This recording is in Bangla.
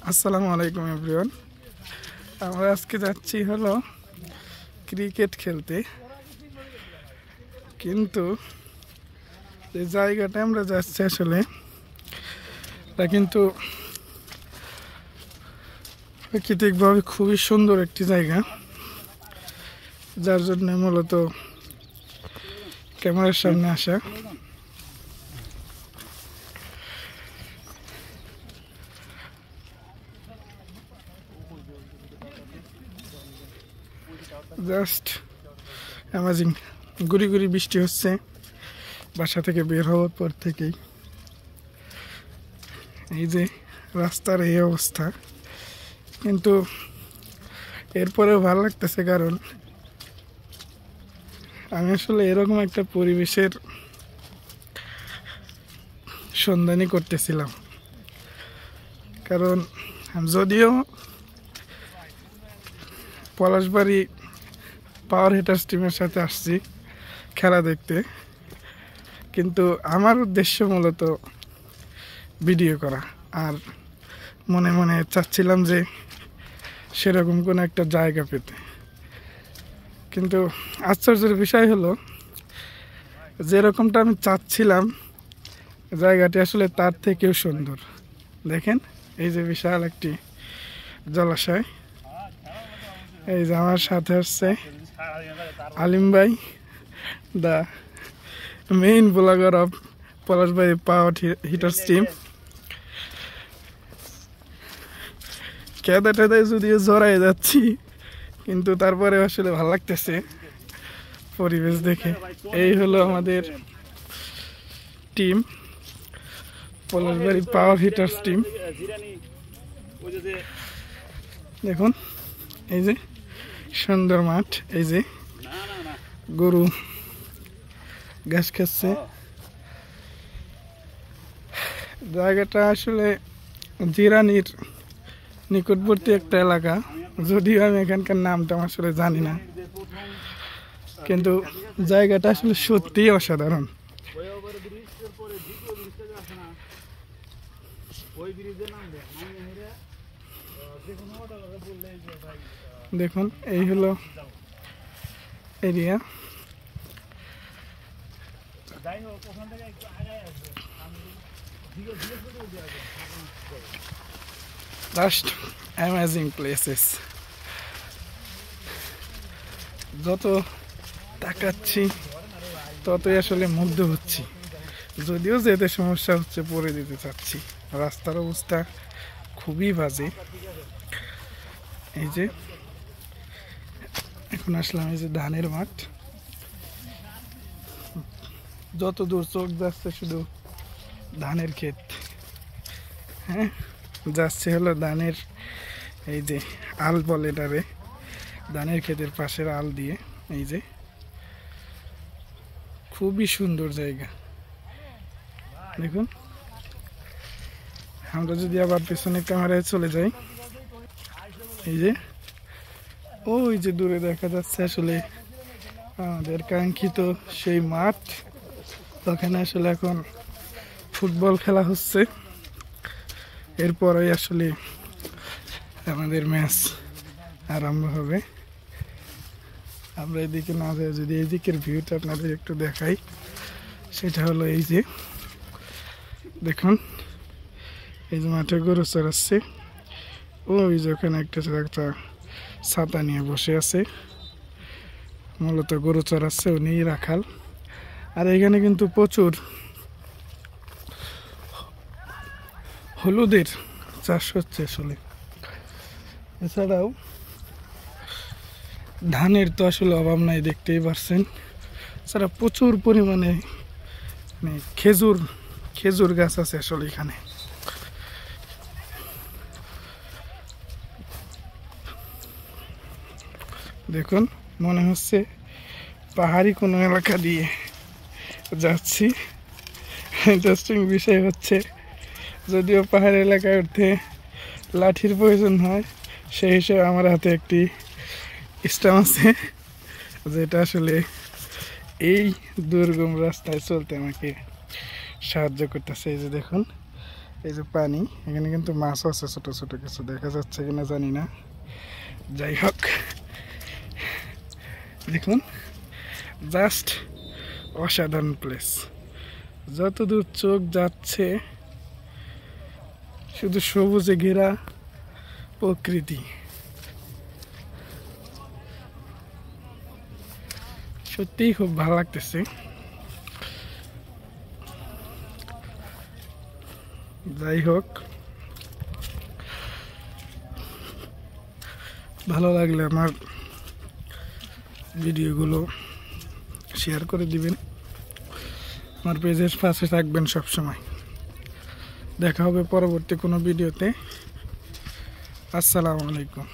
আসসালামু আলাইকুম এভরিওয়ান। আমরা আজকে যাচ্ছি হলো ক্রিকেট খেলতে, কিন্তু যে জায়গাটা আমরা যাচ্ছি আসলে তা কিন্তু প্রাকৃতিকভাবে খুবই সুন্দর একটি জায়গা, যার জন্য মূলত ক্যামেরার সামনে আসা। Just amazing. গুড়ি গুড়ি বৃষ্টি হচ্ছে বাসা থেকে বের হওয়ার পর থেকেই। এই যে রাস্তার এই অবস্থা, কিন্তু এরপরেও ভালো লাগতেছে, কারণ আমি আসলে এরকম একটা পরিবেশের সন্ধানই করতেছিলাম। কারণ যদিও পলাশবাড়ি পাওয়ার হিটার্স টিমের সাথে আসছি খেলা দেখতে, কিন্তু আমার উদ্দেশ্য মূলত ভিডিও করা। আর মনে মনে চাচ্ছিলাম যে সেরকম কোনো একটা জায়গা পেতে, কিন্তু আশ্চর্যের বিষয় হলো যেরকমটা আমি চাচ্ছিলাম জায়গাটি আসলে তার থেকেও সুন্দর। দেখেন, এই যে বিশাল একটি জলাশয়। এই যে আমার সাথে আসছে আলিম ভাই, the main blogger of Palashbari power hitters team. কেদা টেদায় যদিও জড়াই যাচ্ছি, কিন্তু তারপরে আসলে ভালো লাগতেছে পরিবেশ দেখে। এই হলো আমাদের team, Palashbari power hitters team. দেখুন, এই যে সুন্দর মাঠ, এই যে গরু ঘাস খাচ্ছে। জায়গাটা আসলে জিরানির নিকটবর্তী একটা এলাকা, যদিও আমি এখানকার নামটা আসলে জানি না, কিন্তু জায়গাটা আসলে সত্যিই অসাধারণ। দেখুন, এই হলো এরিয়া। Just amazing places. যত তাকাচ্ছি ততই আসলে মুগ্ধ হচ্ছি। যদিও যেতে সমস্যা হচ্ছে, পড়ে দিতে চাচ্ছি। রাস্তার অবস্থা খুবই বাজে। এই যে এখন আসলাম এই যে ধানের মাঠ, যত দূর চোখ যাচ্ছে শুধু ধানের ক্ষেত। হ্যাঁ, যাচ্ছে হলো ধানের, এই যে আল বলে এটারে, ধানের ক্ষেতের পাশের আল দিয়ে। এই যে খুবই সুন্দর জায়গা। দেখুন, আমরা যদি আবার পেছনে ক্যামেরায় চলে যাই, এই যে ওই যে দূরে দেখা যাচ্ছে আসলে আমাদের কাঙ্ক্ষিত সেই মাঠ। ওখানে আসলে এখন ফুটবল খেলা হচ্ছে, এরপরে আসলে আমাদের ম্যাচ আরম্ভ হবে। আমরা এদিকে না যাই, যদি এদিকের ভিউটা আপনাদের একটু দেখাই, সেটা হলো এই যে দেখুন, এই যে মাঠে গরু চড়াচ্ছে। ওই যে ওখানে একটা ছাতা নিয়ে বসে আছে, মূলত গরু চড়াচ্ছে, উনি রাখাল। আর এখানে কিন্তু প্রচুর হলুদের চাষ হচ্ছে আসলে। এছাড়াও ধানের তো আসলে অভাব নাই, দেখতেই পারছেন। এছাড়া প্রচুর পরিমাণে খেজুর গাছ আছে আসলে এখানে। দেখুন, মনে হচ্ছে পাহাড়ি কোনো এলাকা দিয়ে যাচ্ছি। ইন্টারেস্টিং বিষয় হচ্ছে, যদিও পাহাড়ি এলাকায় উঠতে লাঠির প্রয়োজন হয়, সেই হিসেবে আমার হাতে একটি স্টাম আছে, যেটা আসলে এই দুর্গম রাস্তায় চলতে আমাকে সাহায্য করতেছে। এই যে দেখুন, এই যে পানি, এখানে কিন্তু মাছ আছে ছোট ছোট কিছু, দেখা যাচ্ছে কিনা জানি না। যাই হোক, দেখুন জাস্ট অসাধারণ প্লেস। যতদূর চোখ যাচ্ছে শুধু সবুজে ঘেরা প্রকৃতি। সত্যিই খুব ভালো লাগতেছে। যাই হোক, ভালো লাগলে আমার ভিডিওগুলো শেয়ার করে দিবেন, আমার পেজের পাশে থাকবেন সব সময়। দেখা হবে পরবর্তী কোনো ভিডিওতে। আসসালামু আলাইকুম।